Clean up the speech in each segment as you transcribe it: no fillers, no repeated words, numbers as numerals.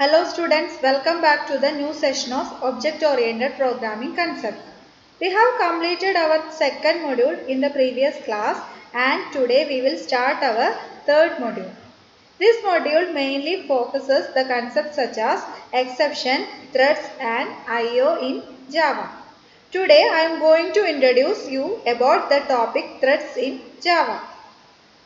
Hello students, welcome back to the new session of Object-Oriented Programming Concepts. We have completed our second module in the previous class and today we will start our third module. This module mainly focuses the concepts such as exception, threads and I/O in Java. Today I am going to introduce you about the topic threads in Java.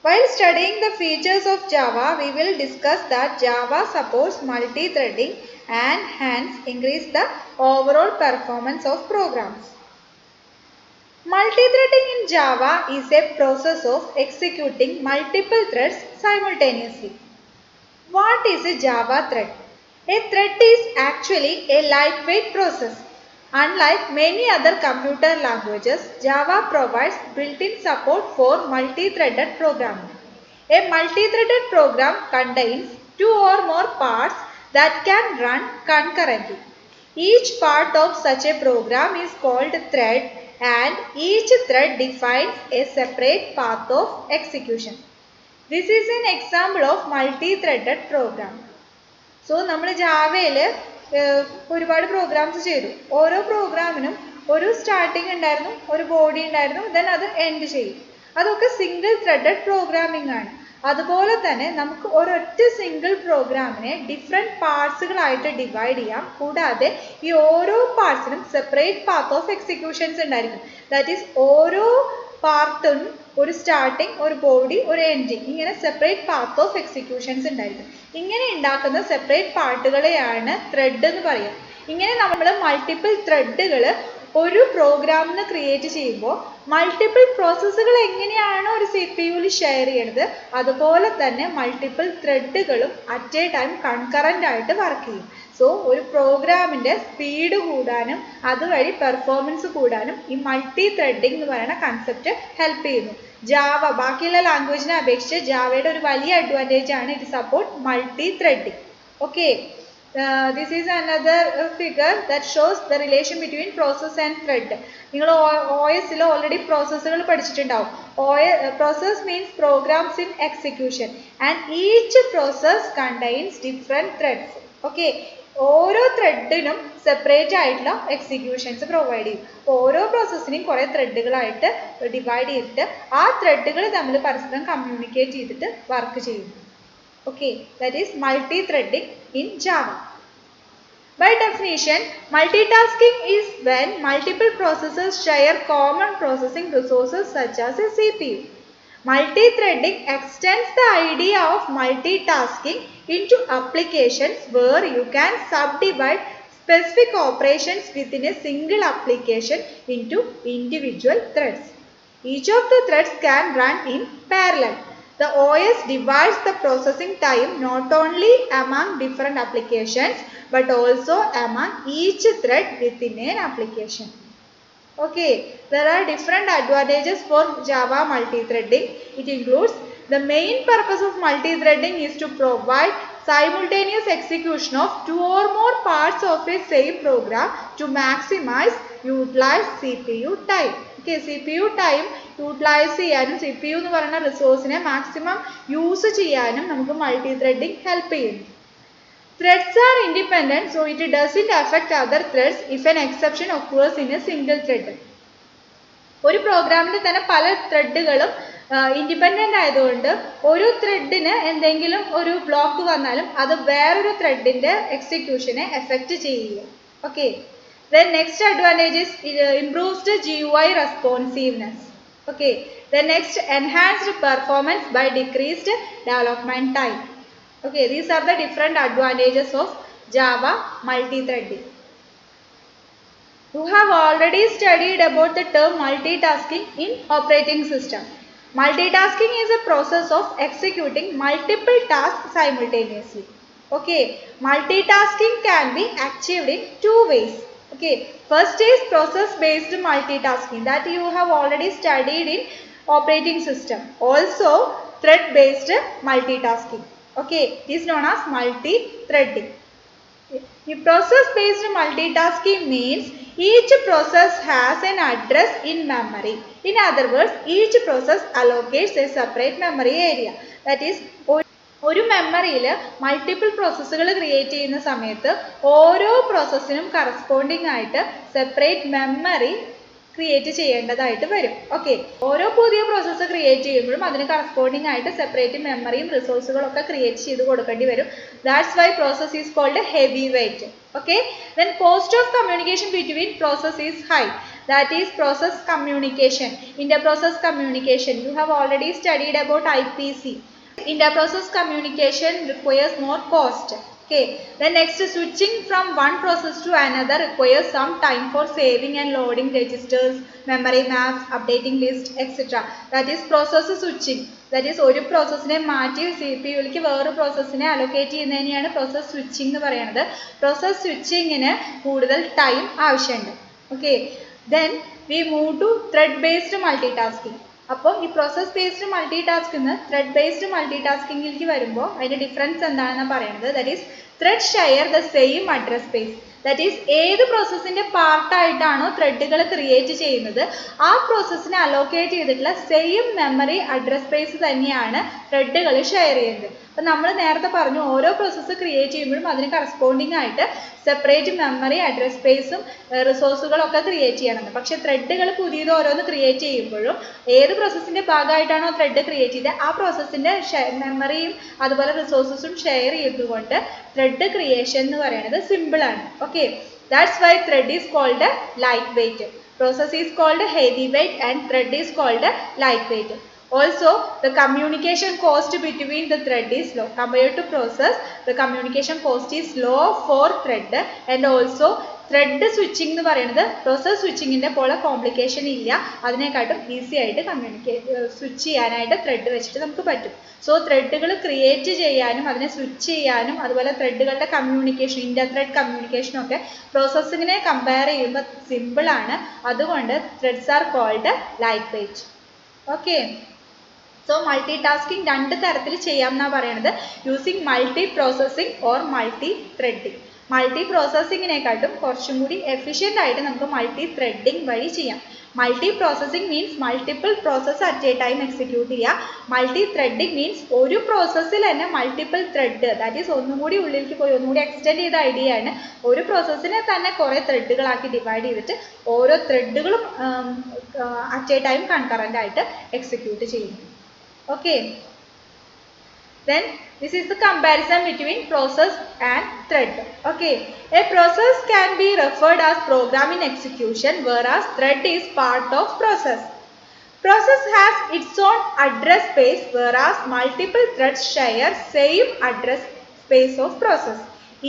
While studying the features of Java, we will discuss that Java supports multi-threading and hence increase the overall performance of programs. Multi-threading in Java is a process of executing multiple threads simultaneously. What is a Java thread? A thread is actually a lightweight process. Unlike many other computer languages, Java provides built-in support for multi-threaded programming. A multi-threaded program contains two or more parts that can run concurrently. Each part of such a program is called thread and each thread defines a separate path of execution. This is an example of multi-threaded program. So, നമ്മൾ ജാവയിൽ ഒരുപാട് programmes ചെയ്തു. ഓരോ പ്രോഗ്രാമിനും ഒരു starting ഉണ്ടായിരുന്നു, ഒരു body ഉണ്ടായിരുന്നു, then അത് end ചെയ്യും. അതൊക്കെ സിംഗിൾ ത്രെഡഡ് പ്രോഗ്രാമിംഗ് ആണ്. അതുപോലെ തന്നെ നമുക്ക് ഒരൊറ്റ സിംഗിൾ പ്രോഗ്രാമിനെ ഡിഫറെൻറ്റ് പാർട്സുകളായിട്ട് ഡിവൈഡ് ചെയ്യാം. കൂടാതെ ഈ ഓരോ പാർട്സിനും സെപ്പറേറ്റ് പാത്ത് ഓഫ് എക്സിക്യൂഷൻസ് ഉണ്ടായിരിക്കും. ദാറ്റ് ഈസ് ഓരോ പാർട്ടും ഒരു സ്റ്റാർട്ടിംഗ്, ഒരു ബോഡി, ഒരു എൻഡിങ്, ഇങ്ങനെ സെപ്പറേറ്റ് പാത്ത് ഓഫ് എക്സിക്യൂഷൻസ് ഉണ്ടായിരിക്കും. ഇങ്ങനെ ഉണ്ടാക്കുന്ന സെപ്പറേറ്റ് പാർട്ടുകളെയാണ് ത്രെഡ് എന്ന് പറയുക. ഇങ്ങനെ നമ്മൾ മൾട്ടിപ്പിൾ ത്രെഡുകൾ ഒരു പ്രോഗ്രാമിന് ക്രിയേറ്റ് ചെയ്യുമ്പോൾ മൾട്ടിപ്പിൾ പ്രോസസ്സുകൾ എങ്ങനെയാണോ ഒരു CPU-ൽ ഷെയർ ചെയ്യണത് അതുപോലെ തന്നെ മൾട്ടിപ്പിൾ ത്രെഡുകളും അറ്റ് എ ടൈം കൺകറൻ്റ് ആയിട്ട് വർക്ക് ചെയ്യും. സോ ഒരു പ്രോഗ്രാമിൻ്റെ സ്പീഡ് കൂടാനും അതുവഴി പെർഫോമൻസ് കൂടാനും ഈ മൾട്ടി ത്രെഡിംഗ് എന്ന് പറയുന്ന കൺസെപ്റ്റ് ഹെൽപ്പ് ചെയ്യുന്നു. ജാവ ബാക്കിയുള്ള ലാംഗ്വേജിനെ അപേക്ഷിച്ച് ജാവയുടെ ഒരു വലിയ അഡ്വാൻറ്റേജ് ആണ് ഇത് support multi threading. Okay, this is another figure that shows the relation between process and thread. നിങ്ങൾ OS-ൽ ഓൾറെഡി പ്രോസസ്സുകൾ പഠിച്ചിട്ടുണ്ടാവും. Process means programs in execution and each process contains different threads. Okay, ഓരോ ത്രെഡിനും separate ആയിട്ടുള്ള executions provide ചെയ്യും. ഓരോ പ്രോസസ്സിനെയും കുറേ ത്രെഡുകളായിട്ട് divide ചെയ്തിട്ട് ആ ത്രെഡുകൾ തമ്മിൽ പരസ്പരം കമ്മ്യൂണിക്കേറ്റ് ചെയ്തിട്ട് വർക്ക് ചെയ്യും. Okay, that is multi-threading in Java. By definition, multitasking is when multiple processes share common processing resources such as a CPU. Multi-threading extends the idea of multitasking into applications where you can subdivide specific operations within a single application into individual threads. Each of the threads can run in parallel. The OS divides the processing time not only among different applications but also among each thread within an application. Okay, there are different advantages for Java multi-threading. It includes the main purpose of multi-threading is to provide simultaneous execution of two or more parts of a same program to maximize utilized CPU time. Okay, CPU time utilise ചെയ്യാനും CPU എന്ന് പറയുന്ന റിസോഴ്സിനെ maximum use ചെയ്യാനും നമുക്ക് multi threading help ചെയ്യുന്നു. Threads are independent, so it doesn't affect other threads if an exception occurs in a single thread. ഒരു പ്രോഗ്രാമിൽ തന്നെ പല ത്രെഡുകളും ഇൻഡിപെൻഡൻ്റ് ആയതുകൊണ്ട് ഒരു ത്രെഡിന് എന്തെങ്കിലും ഒരു ബ്ലോക്ക് വന്നാലും അത് വേറൊരു ത്രെഡിൻ്റെ എക്സിക്യൂഷനെ എഫക്റ്റ് ചെയ്യില്ല. Okay, then next advantage is it improves the GUI responsiveness. Okay, the next enhanced performance by decreased development time. Okay, these are the different advantages of Java multi-threading. You have already studied about the term multitasking in operating system. Multitasking is a process of executing multiple tasks simultaneously. Okay, multitasking can be achieved in two ways. Okay, first is process-based multitasking that you have already studied in operating system. Also, thread-based multitasking. Okay, it is known as multi-threading. The process-based multitasking means each process has an address in memory. In other words, each process allocates a separate memory area. That is, ഒരു മെമ്മറിയിൽ multiple പ്രോസസ്സുകൾ create ചെയ്യുന്ന സമയത്ത് ഓരോ പ്രോസസ്സിനും corresponding ആയിട്ട് separate memory create ചെയ്യേണ്ടതായിട്ട് വരും. Okay, ഓരോ പുതിയ പ്രോസസ്സ് ക്രിയേറ്റ് ചെയ്യുമ്പോഴും അതിന് കറസ്പോണ്ടിങ് ആയിട്ട് സെപ്പറേറ്റ് മെമ്മറിയും റിസോഴ്സുകളും ഒക്കെ ക്രിയേറ്റ് ചെയ്ത് കൊടുക്കേണ്ടി വരും. That's why process is called heavy weight. Okay, then cost of communication between process is high. That is process communication, interprocess communication. You have already studied about IPC. Interprocess communication requires more cost. Okay, then next, switching from one process to another requires some time for saving and loading registers, memory maps, updating list, etc. That is process switching. That is ഒരു പ്രോസസ്സിനെ മാറ്റി CPU-ലേക്ക് വേറൊരു പ്രോസസ്സിനെ അലോക്കേറ്റ് ചെയ്യുന്നതിനെയാണ് process switching എന്ന് പറയുന്നത്. പ്രോസസ് സ്വിച്ചിങ്ങിന് കൂടുതൽ ടൈം ആവശ്യമുണ്ട്. Okay, then we move to thread based multitasking. അപ്പോൾ ഈ പ്രോസസ് ബേസ്ഡ് മൾട്ടി ടാസ്കിൽ ത്രെഡ് ബേസ്ഡ് മൾട്ടി ടാസ്കിങ്ങിലേക്ക് വരുമ്പോൾ അതിൻ്റെ ഡിഫറൻസ് എന്താണെന്ന് പറയുന്നത്. That is thread share the same address space. That is ഏത് പ്രോസസ്സിൻ്റെ പാർട്ടായിട്ടാണോ ത്രെഡുകൾ ക്രിയേറ്റ് ചെയ്യുന്നത് ആ പ്രോസസ്സിനെ അലോക്കേറ്റ് ചെയ്തിട്ടുള്ള സെയിം മെമ്മറി അഡ്രസ് സ്പേസ് തന്നെയാണ് ത്രെഡുകൾ ഷെയർ ചെയ്യുന്നത്. അപ്പം നമ്മൾ നേരത്തെ പറഞ്ഞു ഓരോ പ്രോസസ്സ് ക്രിയേറ്റ് ചെയ്യുമ്പോഴും അതിന് കറസ്പോണ്ടിങ് ആയിട്ട് സെപ്പറേറ്റ് മെമ്മറി അഡ്രസ് സ്പേസും റിസോഴ്സുകളൊക്കെ ക്രിയേറ്റ് ചെയ്യണം. പക്ഷേ ത്രെഡുകൾ പുതിയത് ഓരോന്ന് ക്രിയേറ്റ് ചെയ്യുമ്പോഴും ഏത് പ്രോസസ്സിൻ്റെ ഭാഗമായിട്ടാണോ ത്രെഡ് ക്രിയേറ്റ് ചെയ്തത് ആ പ്രോസസ്സിൻ്റെ മെമ്മറിയും അതുപോലെ റിസോഴ്സസും ഷെയർ ചെയ്തുകൊണ്ട് ത്രെഡ് ക്രിയേഷൻ എന്ന് പറയുന്നത് സിമ്പിളാണ്. Okay, that's why thread is called light weight. Process is called heavy weight and thread is called light weight. Also, the communication cost between the thread is low. Compared to process, the communication cost is low for thread, and also thread switching എന്ന് പറയുന്നത് process സ്വിച്ചിങ്ങിൻ്റെ പോലെ complication ഇല്ല. അതിനെക്കാട്ടും easy ആയിട്ട് switch ചെയ്യാനായിട്ട് thread വെച്ചിട്ട് നമുക്ക് പറ്റും. So ത്രെഡുകൾ ക്രിയേറ്റ് ചെയ്യാനും അതിനെ സ്വിച്ച് ചെയ്യാനും അതുപോലെ ത്രെഡുകളുടെ കമ്മ്യൂണിക്കേഷൻ ഇൻ്റർ ത്രെഡ് കമ്മ്യൂണിക്കേഷനും ഒക്കെ പ്രോസസ്സിങ്ങിനെ കമ്പയർ ചെയ്യുമ്പോൾ സിമ്പിളാണ്. അതുകൊണ്ട് threads are called light weight. Okay, so multitasking രണ്ട് തരത്തിൽ ചെയ്യാം എന്നാണ് പറയുന്നത്. Using multiprocessing or multithreading. മൾട്ടി പ്രോസസ്സിങ്ങിനെക്കാട്ടും കുറച്ചും കൂടി എഫിഷ്യൻ്റ് ആയിട്ട് നമുക്ക് മൾട്ടി ത്രെഡിങ് വഴി ചെയ്യാം. Multiprocessing means multiple process at a time execute ചെയ്യുക. മൾട്ടി ത്രെഡിങ് മീൻസ് ഒരു പ്രോസസ്സിൽ തന്നെ മൾട്ടിപ്പിൾ ത്രെഡ്, ദാറ്റ് ഈസ് ഒന്നും കൂടി ഉള്ളിലേക്ക് പോയി ഒന്നും കൂടി എക്സ്റ്റെൻഡ് ചെയ്ത ഐഡിയ ആണ്. ഒരു പ്രോസസ്സിനെ തന്നെ കുറേ ത്രെഡുകളാക്കി ഡിവൈഡ് ചെയ്തിട്ട് ഓരോ ത്രെഡുകളും അറ്റ് എ ടൈം കൺകറൻ്റ് ആയിട്ട് എക്സിക്യൂട്ട് ചെയ്യുന്നു. Okay, then this is the comparison between process and thread. Okay, a process can be referred as program in execution, whereas thread is part of process. Process has its own address space, whereas multiple threads share same address space of process.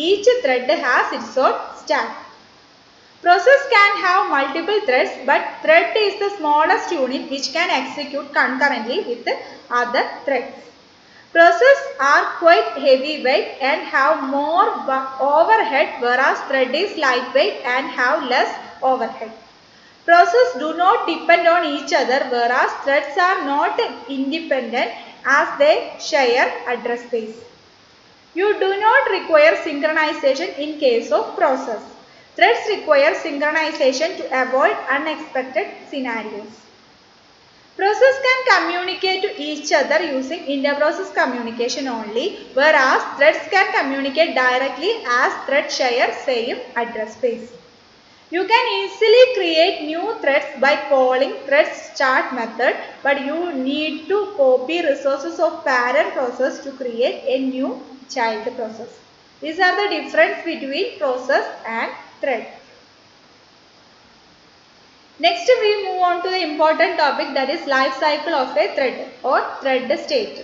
Each thread has its own stack. Process can have multiple threads, but thread is the smallest unit which can execute concurrently with other threads. Processes are quite heavyweight and have more overhead, whereas thread is lightweight and have less overhead. Processes do not depend on each other, whereas threads are not independent as they share address space. You do not require synchronization in case of process. Threads require synchronization to avoid unexpected scenarios. Processes can communicate to each other using interprocess communication only, whereas threads can communicate directly as threads share same address space. You can easily create new threads by calling thread start method, but you need to copy resources of parent process to create a new child process. These are the difference between process and thread. Next we move on to the important topic, that is life cycle of a thread or thread state.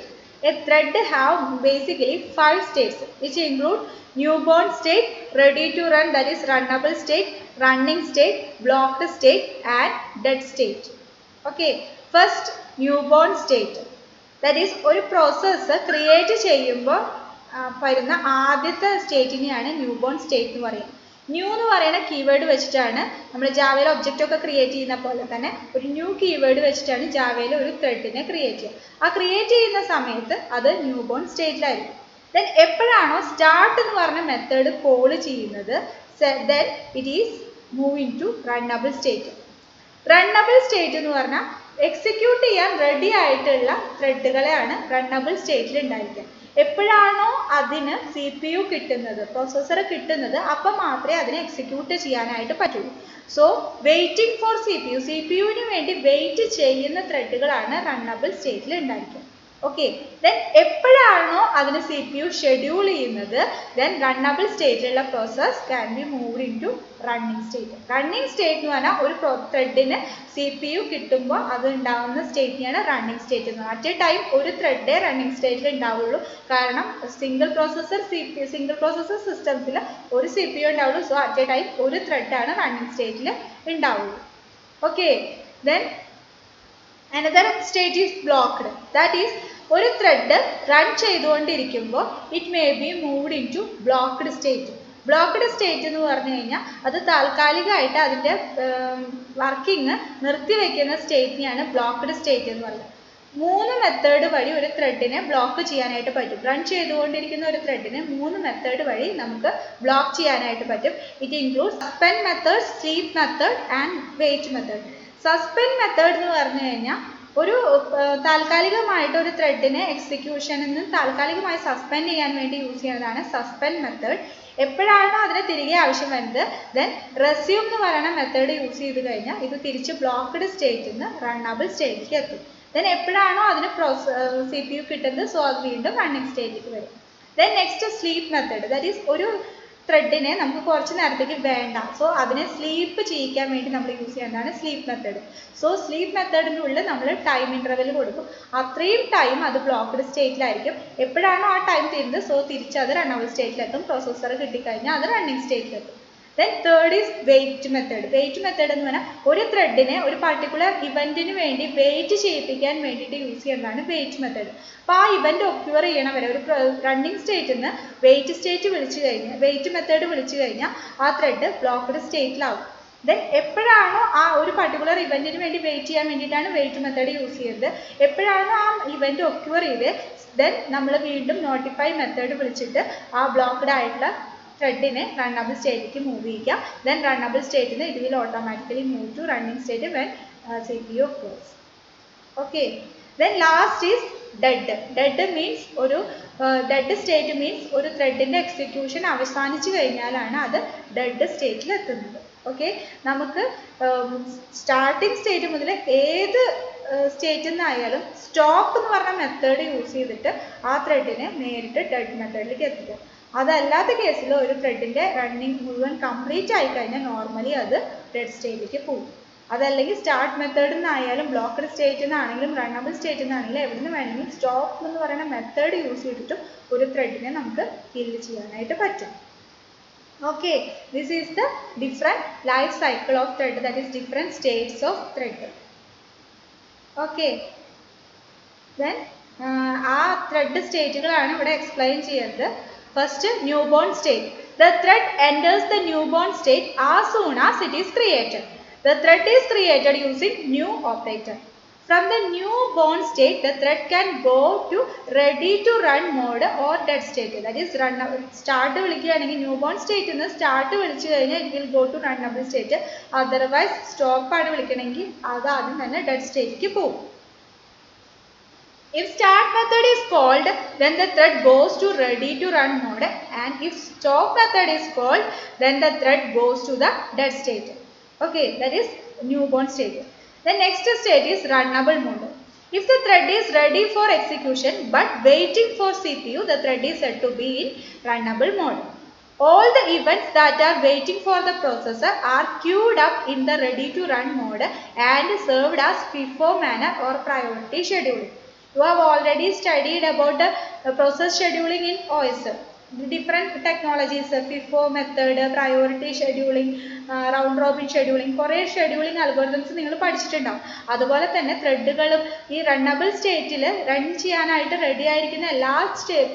A thread have basically 5 states which include newborn state, ready to run, that is runnable state, running state, blocked state and dead state. Okay, first newborn state, that is ഒരു process create ചെയ്യുമ്പോൾ വരുന്ന ആദ്യത്തെ സ്റ്റേറ്റിനെയാണ് newborn state എന്ന് പറയുന്നത്. New എന്ന് പറയുന്ന keyword വെച്ചിട്ടാണ് നമ്മൾ ജാവയിൽ ഒബ്ജക്റ്റ് ഒക്കെ ക്രിയേറ്റ് ചെയ്യുന്ന പോലെ തന്നെ ഒരു ന്യൂ കീവേഡ് വെച്ചിട്ടാണ് ജാവയിൽ ഒരു ത്രെഡിനെ ക്രിയേറ്റ് ചെയ്യുക. ആ ക്രിയേറ്റ് ചെയ്യുന്ന സമയത്ത് അത് ന്യൂബോൺ സ്റ്റേറ്റിലായിരിക്കും. ദെൻ എപ്പോഴാണോ സ്റ്റാർട്ട് എന്ന് പറഞ്ഞ മെത്തേഡ് കോൾ ചെയ്യുന്നത്, then it is moving to runnable state. Runnable state എന്ന് പറഞ്ഞാൽ എക്സിക്യൂട്ട് ചെയ്യാൻ റെഡി ആയിട്ടുള്ള ത്രെഡുകളെയാണ് റണ്ണബിൾ സ്റ്റേറ്റിൽ ഉണ്ടായിരിക്കുക. എപ്പോഴാണോ അതിന് സി പി യു കിട്ടുന്നത്, പ്രോസസ്സർ കിട്ടുന്നത്, അപ്പം മാത്രമേ അതിനെ എക്സിക്യൂട്ട് ചെയ്യാനായിട്ട് പറ്റുള്ളൂ. So waiting for C P യുവിന് വേണ്ടി വെയിറ്റ് ചെയ്യുന്ന ത്രെഡുകളാണ് റണ്ണബിൾ സ്റ്റേറ്റിൽ ഉണ്ടായിരിക്കുക. ഓക്കെ, ദെൻ എപ്പോഴാണോ അതിന് സി പി യു ഷെഡ്യൂൾ ചെയ്യുന്നത്, ദെൻ റണ്ണബിൾ സ്റ്റേറ്റിലുള്ള process can be moved in to running state. Running state എന്ന് പറഞ്ഞാൽ ഒരു ത്രെഡിന് സി പി യു കിട്ടുമ്പോൾ അത് ഉണ്ടാകുന്ന സ്റ്റേറ്റിനെയാണ് റണ്ണിങ് സ്റ്റേറ്റ് എന്ന് പറയുന്നത്. അറ്റ് എ ടൈം ഒരു ത്രെഡേ റണ്ണിങ് സ്റ്റേറ്റിൽ ഉണ്ടാവുള്ളൂ. കാരണം സിംഗിൾ പ്രോസസ്സർ സിസ്റ്റത്തിൽ ഒരു സി പി യു ഉണ്ടാവുള്ളൂ. സോ അറ്റ് എ ടൈം ഒരു ത്രെഡാണ് റണ്ണിങ് സ്റ്റേറ്റിൽ ഉണ്ടാവുള്ളൂ. Okay, then another state is blocked. That is, ഒരു ത്രെഡ് റൺ ചെയ്തുകൊണ്ടിരിക്കുമ്പോൾ it may be moved in to blocked state. Blocked state എന്ന് പറഞ്ഞു കഴിഞ്ഞാൽ അത് താൽക്കാലികമായിട്ട് അതിൻ്റെ വർക്കിംഗ് നിർത്തിവെക്കുന്ന സ്റ്റേറ്റിനെയാണ് ബ്ലോക്ക്ഡ് സ്റ്റേറ്റ് എന്ന് പറയുന്നത്. 3 മെത്തേഡ് വഴി ഒരു ത്രെഡിനെ ബ്ലോക്ക് ചെയ്യാനായിട്ട് പറ്റും. റൺ ചെയ്തുകൊണ്ടിരിക്കുന്ന ഒരു ത്രെഡിനെ 3 മെത്തേഡ് വഴി നമുക്ക് ബ്ലോക്ക് ചെയ്യാനായിട്ട് പറ്റും. It include suspend method, sleep method and wait method. Suspend method എന്ന് പറഞ്ഞു കഴിഞ്ഞാൽ ഒരു താൽക്കാലികമായിട്ട് ഒരു ത്രെഡിനെ എക്സിക്യൂഷനിൽ നിന്ന് താൽക്കാലികമായി സസ്പെൻഡ് ചെയ്യാൻ വേണ്ടി യൂസ് ചെയ്യുന്നതാണ് സസ്പെൻഡ് മെത്തേഡ്. എപ്പോഴാണോ അതിന് തിരികെ ആവശ്യം വരുന്നത്, ദെൻ റെസ്യൂം എന്ന് പറയുന്ന മെത്തേഡ് യൂസ് ചെയ്ത് കഴിഞ്ഞാൽ ഇത് തിരിച്ച് ബ്ലോക്ക്ഡ് സ്റ്റേറ്റിൽ നിന്ന് റണ്ണബിൾ സ്റ്റേറ്റിലേക്ക് എത്തും. ദെൻ എപ്പോഴാണോ അതിന് സി പി യു കിട്ടുന്നത്, സോ അത് വീണ്ടും റണ്ണിങ് സ്റ്റേറ്റിലേക്ക് വരും. Then next sleep method. That is ഒരു ത്രെഡിനെ നമുക്ക് കുറച്ച് നേരത്തേക്ക് വേണ്ട, സോ അതിനെ സ്ലീപ്പ് ചെയ്യിക്കാൻ വേണ്ടി നമ്മൾ യൂസ് ചെയ്യുന്നതാണ് സ്ലീപ്പ് മെത്തേഡ്. സോ സ്ലീപ്പ് മെത്തേഡിനുള്ളിൽ നമ്മൾ ടൈം ഇൻ്റർവെൽ കൊടുക്കും. അത്രയും ടൈം അത് ബ്ലോക്ക്ഡ് സ്റ്റേറ്റിലായിരിക്കും. എപ്പോഴാണോ ആ ടൈം തീരുന്നത്, സോ തിരിച്ച് അത് റണ്ണബിൾ സ്റ്റേറ്റിലെത്തും. പ്രോസസ്സർ കിട്ടിക്കഴിഞ്ഞാൽ അത് റണ്ണിങ് സ്റ്റേറ്റിലെത്തും. Then third is wait method. Wait method എന്ന് പറഞ്ഞാൽ ഒരു ത്രെഡിനെ ഒരു പർട്ടിക്കുലർ ഇവൻറ്റിന് വേണ്ടി വെയിറ്റ് ചെയ്യിപ്പിക്കാൻ വേണ്ടിയിട്ട് യൂസ് ചെയ്യുന്നതാണ് വെയിറ്റ് മെത്തേഡ്. അപ്പോൾ ആ ഇവൻറ്റ് ഒക്യൂർ ചെയ്യണ വരെ ഒരു റണ്ണിങ് സ്റ്റേറ്റിൽ നിന്ന് വെയിറ്റ് മെത്തേഡ് വിളിച്ചു കഴിഞ്ഞാൽ ആ ത്രെഡ് ബ്ലോക്ക്ഡ് സ്റ്റേറ്റിലാവും. ദെൻ എപ്പോഴാണോ ആ ഒരു പർട്ടിക്കുലർ ഇവൻറ്റിന് വേണ്ടി വെയിറ്റ് ചെയ്യാൻ വേണ്ടിയിട്ടാണ് വെയിറ്റ് മെത്തേഡ് യൂസ് ചെയ്യുന്നത്. എപ്പോഴാണോ ആ ഇവൻറ്റ് ഒക്യൂർ ചെയ്ത് ദെൻ നമ്മൾ വീണ്ടും നോട്ടിഫൈ മെത്തേഡ് വിളിച്ചിട്ട് ആ ബ്ലോക്ക്ഡ് ആയിട്ടുള്ള ത്രെഡിനെ റണ്ണബിൾ സ്റ്റേറ്റിലേക്ക് മൂവ് ചെയ്യുക. ദെൻ റണ്ണബിൾ സ്റ്റേറ്റിൽ നിന്ന് it will automatically move to running state when C P U close. Okay, then last is dead. Dead means ഒരു ഡെഡ് സ്റ്റേറ്റ് മീൻസ് ഒരു ത്രെഡിൻ്റെ എക്സിക്യൂഷൻ അവസാനിച്ചു കഴിഞ്ഞാലാണ് അത് ഡെഡ് സ്റ്റേറ്റിൽ എത്തുന്നത്. ഓക്കെ, നമുക്ക് സ്റ്റാർട്ടിങ് സ്റ്റേറ്റ് മുതൽ ഏത് സ്റ്റേറ്റിൽ നിന്നായാലും സ്റ്റോപ്പ് എന്ന് പറഞ്ഞ മെത്തേഡ് യൂസ് ചെയ്തിട്ട് ആ ത്രെഡിനെ നേരിട്ട് ഡെഡ് മെത്തേഡിലേക്ക് എത്തിക്കും. അതല്ലാത്ത കേസിൽ ഒരു ത്രെഡിൻ്റെ റണ്ണിങ് മുഴുവൻ കംപ്ലീറ്റ് ആയി കഴിഞ്ഞാൽ നോർമലി അത് ഡെഡ് സ്റ്റേറ്റിലേക്ക് പോകും. അതല്ലെങ്കിൽ സ്റ്റാർട്ട് മെത്തേഡിൽ നിന്നായാലും ബ്ലോക്ക്ഡ് സ്റ്റേറ്റിൽ നിന്നാണെങ്കിലും റണ്ണബിൾ സ്റ്റേറ്റിൽ നിന്നാണെങ്കിലും എവിടെ നിന്ന് വേണമെങ്കിലും സ്റ്റോപ്പ് എന്ന് പറയുന്ന മെത്തേഡ് യൂസ് ചെയ്തിട്ടും ഒരു ത്രെഡിനെ നമുക്ക് കില്ല് ചെയ്യാനായിട്ട് പറ്റും. Okay, this is the different life cycle of thread, that is different states of thread. Okay, then ആ thread സ്റ്റേറ്റുകളാണ് ഇവിടെ എക്സ്പ്ലെയിൻ ചെയ്യുന്നത്. First newborn state. The thread enters the newborn state as soon as it is created. The thread is created using new operator. From the newborn state, the thread can go to ready to run mode or dead state. That is start വിളിക്കുകയാണെങ്കിൽ newborn state നിന്ന് start വിളിച്ചു കഴിഞ്ഞാൽ it will go to runnable state. Otherwise stop ആണ് വിളിക്കണമെങ്കിൽ അത് ആദ്യം തന്നെ dead state പോകും. If start method is called, then the thread goes to ready to run mode, and if stop method is called, then the thread goes to the dead state. Okay, that is newborn state. The next state is runnable mode. If the thread is ready for execution but waiting for CPU, the thread is said to be in runnable mode. All the events that are waiting for the processor are queued up in the ready to run mode and served as FIFO manner or priority scheduling. You have already studied about the process scheduling in OS. Different technologies, FIFO method, priority scheduling, round robin scheduling, കുറേ scheduling algorithms നിങ്ങൾ പഠിച്ചിട്ടുണ്ടാവും. അതുപോലെ തന്നെ ത്രെഡുകളും ഈ runnable സ്റ്റേറ്റിൽ run ചെയ്യാനായിട്ട് ready ആയിരിക്കുന്ന എല്ലാ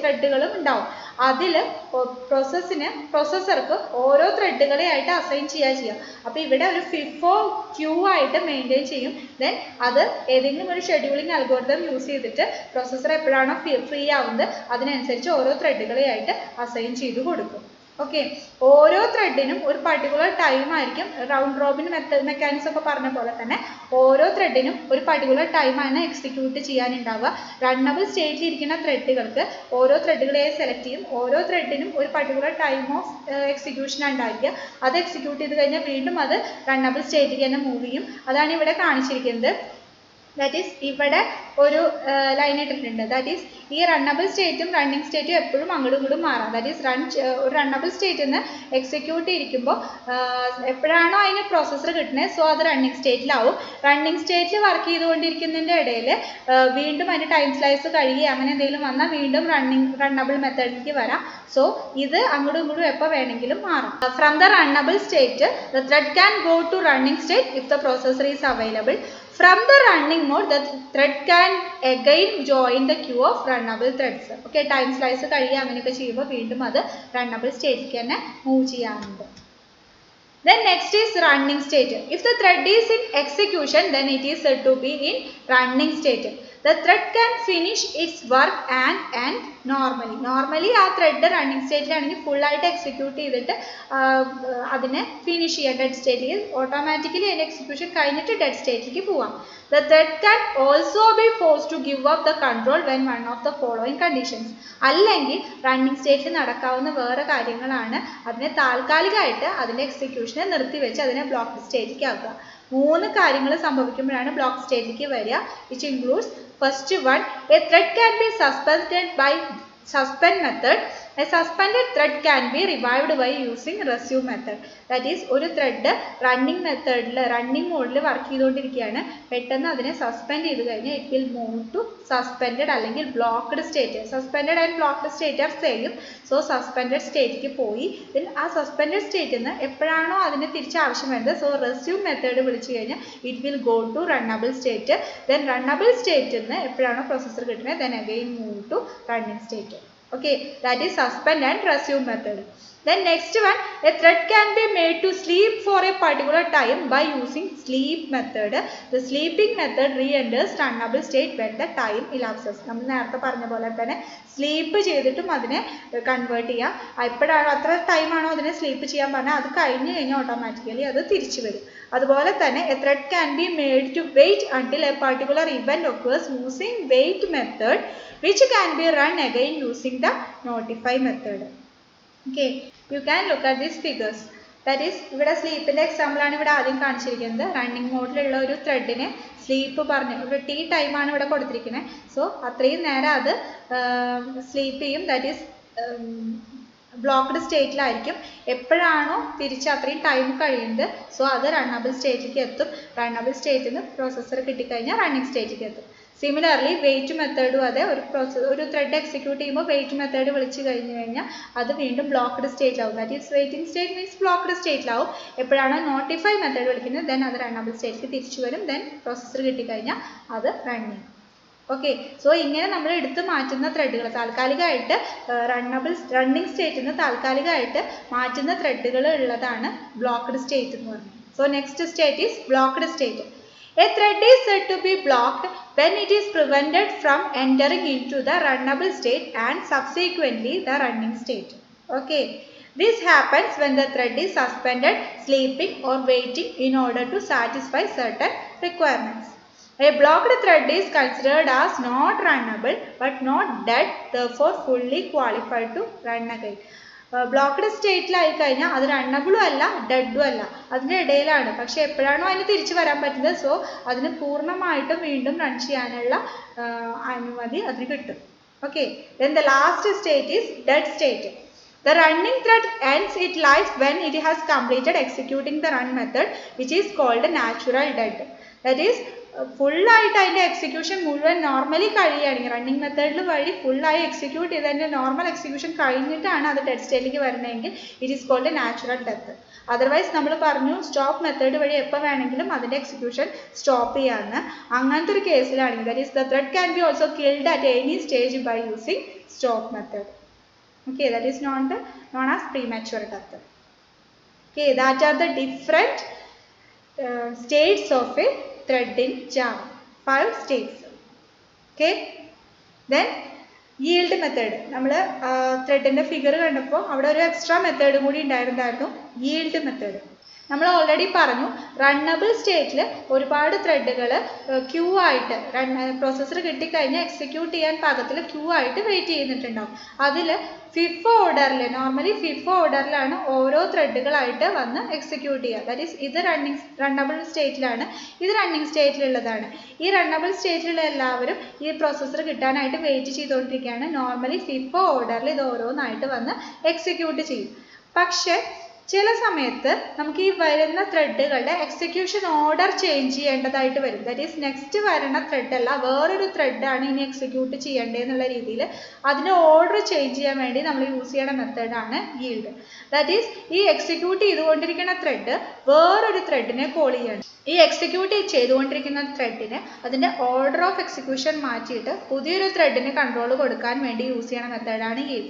ത്രെഡുകളും ഉണ്ടാവും. അതിൽ പ്രോസസ്സർക്ക് ഓരോ ത്രെഡുകളെ ആയിട്ട് അസൈൻ ചെയ്യാം. അപ്പോൾ ഇവിടെ ഒരു ഫിഫോ ക്യൂ ആയിട്ട് മെയിൻറ്റെയിൻ ചെയ്യും. ദെൻ അത് ഏതെങ്കിലും ഒരു ഷെഡ്യൂളിംഗ് അൽഗോരിതം യൂസ് ചെയ്തിട്ട് പ്രോസസ്സർ എപ്പോഴാണോ ഫ്രീ ആവുന്നത് അതിനനുസരിച്ച് ഓരോ ത്രെഡുകളെ ആയിട്ട് അസൈൻ ചെയ്ത് കൊടുക്കും. ഓക്കെ, ഓരോ ത്രെഡിനും ഒരു പർട്ടിക്കുലർ ടൈം ആയിരിക്കും. റൗണ്ട് റോബിൻ മെക്കാനിസം ഒക്കെ പറഞ്ഞ പോലെ തന്നെ ഓരോ ത്രെഡിനും ഒരു പർട്ടിക്കുലർ ടൈമാണ് എക്സിക്യൂട്ട് ചെയ്യാനുണ്ടാവുക. റണ്ണബിൾ സ്റ്റേറ്റിൽ ഇരിക്കുന്ന ത്രെഡുകൾക്ക് ഓരോ ത്രെഡുകളെ സെലക്ട് ചെയ്യും. ഓരോ ത്രെഡിനും ഒരു പർട്ടിക്കുലർ ടൈം ഓഫ് എക്സിക്യൂഷൻ ഉണ്ടായിരിക്കുക. അത് എക്സിക്യൂട്ട് ചെയ്ത് കഴിഞ്ഞാൽ വീണ്ടും അത് റണ്ണബിൾ സ്റ്റേറ്റിലേക്ക് തന്നെ മൂവ് ചെയ്യും. അതാണ് ഇവിടെ കാണിച്ചിരിക്കുന്നത്. ദാറ്റ് ഈസ് ഇവിടെ ഒരു ലൈൻ ഇട്ടിട്ടുണ്ട്. ദാറ്റ് ഈസ് ഈ റണ്ണബിൾ സ്റ്റേറ്റും റണ്ണിങ് സ്റ്റേറ്റും എപ്പോഴും അങ്ങോട്ടും ഇങ്ങോട്ടും മാറാം. ദാറ്റ് ഈസ് ഒരു റണ്ണബിൾ സ്റ്റേറ്റിൽ നിന്ന് എക്സിക്യൂട്ട് ചെയ്തിരിക്കുമ്പോൾ എപ്പോഴാണോ അതിന് പ്രോസസ്സർ കിട്ടുന്നത് സോ അത് റണ്ണിങ് സ്റ്റേറ്റിലാവും. റണ്ണിങ് സ്റ്റേറ്റിൽ വർക്ക് ചെയ്തുകൊണ്ടിരിക്കുന്നതിൻ്റെ ഇടയിൽ വീണ്ടും അതിൻ്റെ ടൈം സ്ലൈസ് കഴുകി അങ്ങനെ എന്തെങ്കിലും വന്നാൽ വീണ്ടും റണ്ണബിൾ മെത്തേഡിലേക്ക് വരാം. സോ ഇത് അങ്ങോട്ടും ഇങ്ങോട്ടും എപ്പോൾ വേണമെങ്കിലും മാറാം. From the runnable state the thread can go to running state if the processor is available. From the running mode, the thread can again join the queue of runnable threads. Okay, time slice കഴിയുക അങ്ങനെയൊക്കെ ചെയ്യുമ്പോൾ വീണ്ടും അത് runnable സ്റ്റേറ്റിലേക്ക് തന്നെ move ചെയ്യാറുണ്ട്. Then next is running state. If the thread is in execution, then it is said to be in running state. The thread can finish its work and end normally. Normally ആ thread running സ്റ്റേറ്റിലാണെങ്കിൽ ഫുള്ളായിട്ട് execute ചെയ്തിട്ട് അതിനെ finish ചെയ്യാം. Dead സ്റ്റേറ്റിൽ automatically അതിൻ്റെ execution കഴിഞ്ഞിട്ട് dead സ്റ്റേറ്റിലേക്ക് പോവാം. The thread can also be forced to give up the control when one of the following conditions. അല്ലെങ്കിൽ റണ്ണിങ് സ്റ്റേറ്റിൽ നടക്കാവുന്ന വേറെ കാര്യങ്ങളാണ് അതിനെ താൽക്കാലികമായിട്ട് അതിൻ്റെ എക്സിക്യൂഷനെ നിർത്തിവെച്ച് അതിനെ ബ്ലോക്ക് സ്റ്റേറ്റിലേക്ക് ആക്കുക. 3 കാര്യങ്ങൾ സംഭവിക്കുമ്പോഴാണ് ബ്ലോക്ക് സ്റ്റേറ്റിലേക്ക് വരിക. which includes first one, a thread can be suspended by suspend method. A suspended thread can be revived by using resume method. That is ഒരു ത്രെഡ് റണ്ണിങ് മെത്തേഡിൽ റണ്ണിങ് മോഡിൽ വർക്ക് ചെയ്തുകൊണ്ടിരിക്കുകയാണ്. പെട്ടെന്ന് അതിനെ സസ്പെൻഡ് ചെയ്ത് കഴിഞ്ഞാൽ it will move to suspended അല്ലെങ്കിൽ blocked state. Suspended and blocked state are same. So suspended സ്റ്റേറ്റിലേക്ക് പോയി ആ സസ്പെൻഡഡ് സ്റ്റേറ്റിൽ നിന്ന് എപ്പോഴാണോ അതിന് തിരിച്ച് ആവശ്യം വരുന്നത് സോ റെസ്യൂം മെത്തേഡ് വിളിച്ചു കഴിഞ്ഞാൽ it will go to runnable state. Then runnable സ്റ്റേറ്റിൽ നിന്ന് എപ്പോഴാണോ പ്രോസസ്സർ കിട്ടുന്നത് then again move to running state. Okay, that is suspend and resume method. Then next one, a thread can be made to sleep for a particular time by using sleep method. The sleeping method re-enters runnable state when the time elapses. നമ്മൾ നേരത്തെ പറഞ്ഞ പോലെ തന്നെ sleep ചെയ്തിട്ടും അതിനെ convert ചെയ്യാം. എപ്പോഴാണോ അത്ര ടൈമാണോ അതിനെ സ്ലീപ്പ് ചെയ്യാൻ പറഞ്ഞാൽ അത് കഴിഞ്ഞ് കഴിഞ്ഞാൽ ഓട്ടോമാറ്റിക്കലി അത് തിരിച്ചു വരും. അതുപോലെ തന്നെ a thread can be made to wait until a particular event occurs using wait method, which can be run again using the notify method. Okay, you can look at these figures. That is ഇവിടെ സ്ലീപ്പിൻ്റെ എക്സാമ്പിളാണ് ഇവിടെ ആദ്യം കാണിച്ചിരിക്കുന്നത്. Running മോഡിലുള്ള ഒരു ത്രെഡിനെ sleep പറഞ്ഞ് ഒരു T ടൈമാണ് ഇവിടെ കൊടുത്തിരിക്കുന്നത്. സോ അത്രയും നേരം അത് സ്ലീപ്പ് ചെയ്യും. ദാറ്റ് ഈസ് ബ്ലോക്ക്ഡ് സ്റ്റേറ്റിലായിരിക്കും. എപ്പോഴാണോ തിരിച്ച് അത്രയും ടൈം കഴിയുന്നത് സോ അത് റണ്ണബിൾ സ്റ്റേറ്റിലേക്ക് എത്തും. റണ്ണബിൾ സ്റ്റേറ്റിൽ നിന്ന് പ്രോസസ്സർ കിട്ടിക്കഴിഞ്ഞാൽ റണ്ണിങ് സ്റ്റേറ്റിലേക്ക് എത്തും. സിമിലർലി വെയിറ്റ് മെത്തേഡും അതെ. ഒരു ത്രെഡ് എക്സിക്യൂട്ട് ചെയ്യുമ്പോൾ വെയിറ്റ് മെത്തേഡ് വിളിച്ചു കഴിഞ്ഞ് കഴിഞ്ഞാൽ അത് വീണ്ടും ബ്ലോക്ക്ഡ് സ്റ്റേറ്റിലാവും. That is waiting state means blocked സ്റ്റേറ്റിലാവും. എപ്പോഴാണോ നോട്ടിഫൈ മെത്തേഡ് വിളിക്കുന്നത് ദെൻ അത് റണ്ണബിൾ സ്റ്റേറ്റിലേക്ക് തിരിച്ചു വരും. ദെൻ പ്രോസസ്സർ കിട്ടിക്കഴിഞ്ഞാൽ അത് റൺ ചെയ്യും. ഓക്കെ, സോ ഇങ്ങനെ നമ്മൾ എടുത്ത് മാറ്റുന്ന ത്രെഡുകൾ താൽക്കാലികമായിട്ട് റണ്ണിങ് സ്റ്റേറ്റിൽ നിന്ന് താൽക്കാലികമായിട്ട് മാറ്റുന്ന ത്രെഡുകൾ ഉള്ളതാണ് ബ്ലോക്ക്ഡ് സ്റ്റേറ്റ് എന്ന് പറയുന്നത്. So next state is blocked state. A thread is said to be blocked when it is prevented from entering into the runnable state and subsequently the running state. Okay, this happens when the thread is suspended, sleeping or waiting in order to satisfy certain requirements. A blocked thread is considered as not runnable but not dead, therefore fully qualified to run again. Blocked സ്റ്റേറ്റിലായി കഴിഞ്ഞാൽ അത് റണ്ണബിളും അല്ല ഡെഡും അല്ല, അതിൻ്റെ ഇടയിലാണ്. പക്ഷെ എപ്പോഴാണോ അതിന് തിരിച്ചു വരാൻ പറ്റുന്നത് സോ അതിന് പൂർണ്ണമായിട്ടും വീണ്ടും റൺ ചെയ്യാനുള്ള അനുമതി അതിന് കിട്ടും. Okay, then the last state is dead state. The running thread ends its life when it has completed executing the run method, which is called natural dead. That is ഫുള്ളായിട്ട് അതിൻ്റെ execution മുഴുവൻ normally കഴിയുകയാണെങ്കിൽ running മെത്തേഡിൽ വഴി ഫുള്ളായി execute ചെയ്ത് അതിൻ്റെ normal execution കഴിഞ്ഞിട്ടാണ് അത് ഡെഡ് സ്റ്റേറ്റിലേക്ക് വരണമെങ്കിൽ it is called natural death. Otherwise നമ്മൾ പറഞ്ഞു സ്റ്റോപ്പ് മെത്തേഡ് വഴി എപ്പോൾ വേണമെങ്കിലും അതിൻ്റെ എക്സിക്യൂഷൻ സ്റ്റോപ്പ് ചെയ്യാമെന്ന്. അങ്ങനത്തെ ഒരു കേസിലാണെങ്കിൽ that is the thread can be also killed at any stage by using stop method. Okay, that is known as premature death. Okay, that are the different states of a thread in Java. 5 states. Okay, then yield method. നമ്മൾ ത്രെഡിൻ്റെ figure കണ്ടപ്പോൾ അവിടെ ഒരു extra method കൂടി ഉണ്ടായിരുന്നു, yield method. നമ്മൾ already പറഞ്ഞു runnable സ്റ്റേറ്റിൽ ഒരുപാട് ത്രെഡുകൾ ക്യൂ ആയിട്ട് പ്രോസസ്സർ കിട്ടിക്കഴിഞ്ഞാൽ എക്സിക്യൂട്ട് ചെയ്യാൻ പാകത്തിൽ ക്യൂ ആയിട്ട് വെയിറ്റ് ചെയ്തിട്ടുണ്ടാവും. അതിൽ ഫിഫോ ഓർഡറിൽ നോർമലി ഫിഫോ ഓർഡറിലാണ് ഓരോ ത്രെഡുകളായിട്ട് വന്ന് എക്സിക്യൂട്ട് ചെയ്യുക. ദാറ്റ് ഈസ് ഇത് റണ്ണബിൾ സ്റ്റേറ്റിലാണ്, ഇത് റണ്ണിങ് സ്റ്റേറ്റിലുള്ളതാണ്. ഈ റണ്ണബിൾ സ്റ്റേറ്റിലുള്ള എല്ലാവരും ഈ പ്രോസസ്സർ കിട്ടാനായിട്ട് വെയിറ്റ് ചെയ്തുകൊണ്ടിരിക്കുകയാണ്. നോർമലി ഫിഫോ ഓർഡറിൽ ഇത് ഓരോന്നായിട്ട് വന്ന് എക്സിക്യൂട്ട് ചെയ്യും. പക്ഷേ ചില സമയത്ത് നമുക്ക് ഈ വരുന്ന ത്രെഡുകളുടെ എക്സിക്യൂഷൻ ഓർഡർ ചേഞ്ച് ചെയ്യേണ്ടതായിട്ട് വരും. ദാറ്റ് ഈസ് നെക്സ്റ്റ് വരുന്ന ത്രെഡല്ല വേറൊരു ത്രെഡാണ് ഇനി എക്സിക്യൂട്ട് ചെയ്യേണ്ടതെന്നുള്ള രീതിയിൽ അതിന് ഓർഡർ ചേഞ്ച് ചെയ്യാൻ വേണ്ടി നമ്മൾ യൂസ് ചെയ്യുന്ന മെത്തേഡാണ് yield. ദാറ്റ് ഈസ് ഈ എക്സിക്യൂട്ട് ചെയ്തുകൊണ്ടിരിക്കുന്ന ത്രെഡ് വേറൊരു ത്രെഡിനെ കോൾ ചെയ്യാണ്. ഈ എക്സിക്യൂട്ട് ചെയ്തുകൊണ്ടിരിക്കുന്ന ത്രെഡിന് അതിൻ്റെ ഓർഡർ ഓഫ് എക്സിക്യൂഷൻ മാറ്റിയിട്ട് പുതിയൊരു ത്രെഡിന് കൺട്രോൾ കൊടുക്കാൻ വേണ്ടി യൂസ് ചെയ്യുന്ന മെത്തേഡാണ് yield.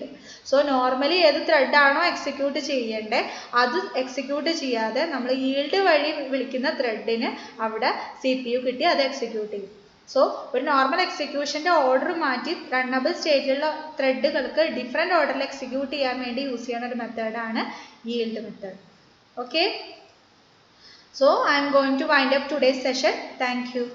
സോ നോർമലി ഏത് ത്രെഡാണോ എക്സിക്യൂട്ട് ചെയ്യേണ്ടത് അത് എക്സിക്യൂട്ട് ചെയ്യാതെ നമ്മൾ yield വഴി വിളിക്കുന്ന ത്രെഡിന് അവിടെ CPU കിട്ടി അത് എക്സിക്യൂട്ട് ചെയ്യും. സോ ഒരു നോർമൽ എക്സിക്യൂഷൻ്റെ ഓർഡർ മാറ്റി റണ്ണബിൾ സ്റ്റേറ്റിലുള്ള ത്രെഡുകൾക്ക് ഡിഫറെൻറ്റ് ഓർഡറിൽ എക്സിക്യൂട്ട് ചെയ്യാൻ വേണ്ടി യൂസ് ചെയ്യുന്ന ഒരു മെത്തേഡാണ് yield method. Okay, so I am going to wind up today's session. Thank you.